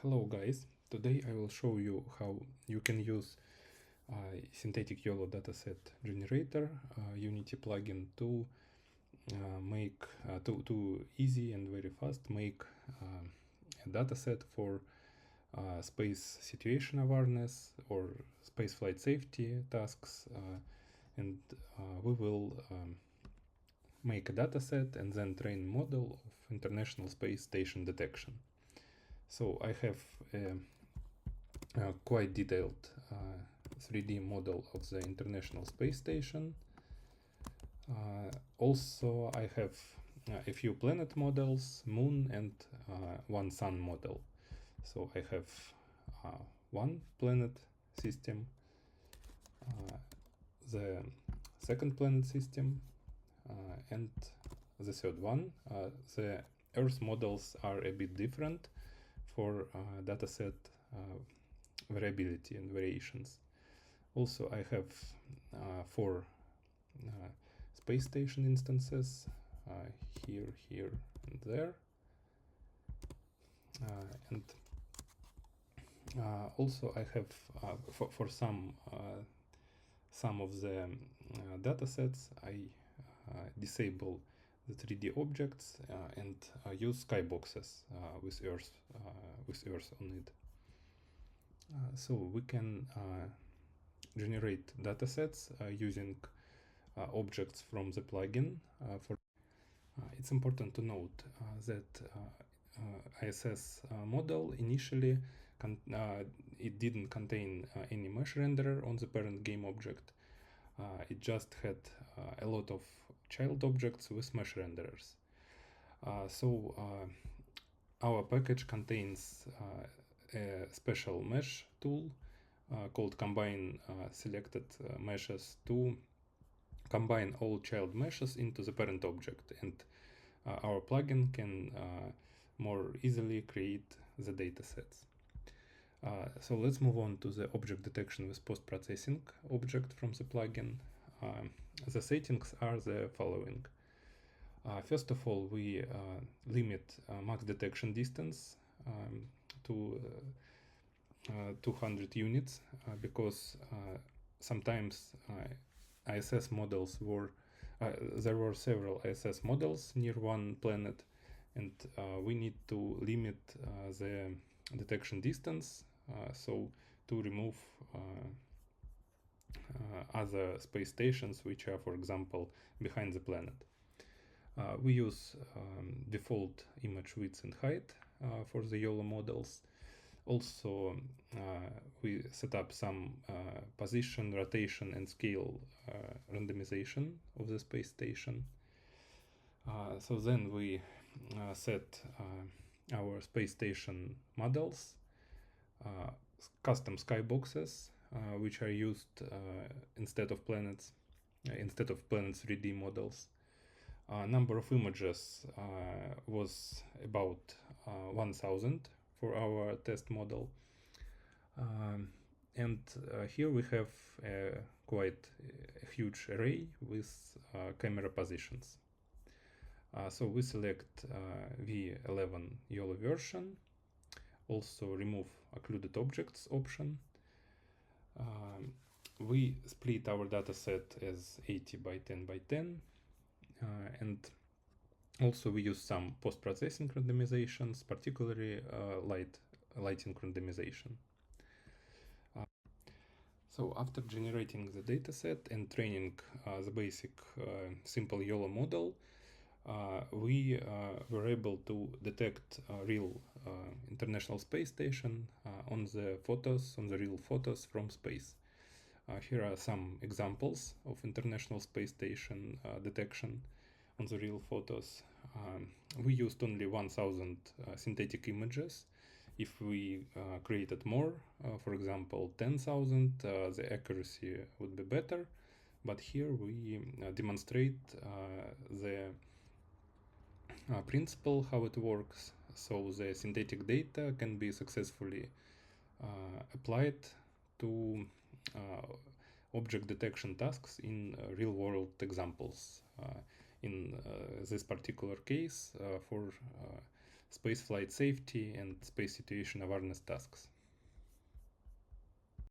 Hello guys, today I will show you how you can use synthetic YOLO dataset generator Unity plugin to make to easy and very fast make a dataset for space situation awareness or space flight safety tasks, and we will make a dataset and then train a model of International Space Station detection. So I have a quite detailed 3D model of the International Space Station. Also, I have a few planet models, moon, and one sun model. So I have one planet system, the second planet system, and the third one. The Earth models are a bit different for dataset variability and variations. Also, I have 4 space station instances, here, here, and there. And also I have for some of the datasets, I disable the 3D objects and use skyboxes with Earth on it. So we can generate datasets using objects from the plugin. It's important to note that ISS model initially it didn't contain any mesh renderer on the parent game object. It just had a lot of child objects with mesh renderers. So our package contains a special mesh tool called combine selected meshes to combine all child meshes into the parent object, and our plugin can more easily create the datasets. So let's move on to the object detection with post-processing object from the plugin. The settings are the following. First of all, we limit max detection distance to 200 units because sometimes ISS models were there were several ISS models near one planet, and we need to limit the detection distance so to remove other space stations which are, for example, behind the planet. We use default image width and height for the YOLO models. Also, we set up some position, rotation, and scale randomization of the space station. So then we set our space station models, custom skyboxes, which are used instead of planets 3D models. Number of images was about 1000 for our test model. And here we have quite a huge array with camera positions. So we select V11 YOLO version, also remove occluded objects option. We split our dataset as 80 by 10 by 10, and also we use some post-processing randomizations, particularly lighting randomization. So after generating the dataset and training the basic simple YOLO model, we were able to detect real International Space Station on the real photos from space. Here are some examples of International Space Station detection on the real photos. We used only 1000 synthetic images. If we created more, for example 10,000, the accuracy would be better. But here we demonstrate the principle, how it works. So the synthetic data can be successfully applied to object detection tasks in real-world examples. In this particular case, for spaceflight safety and space situation awareness tasks.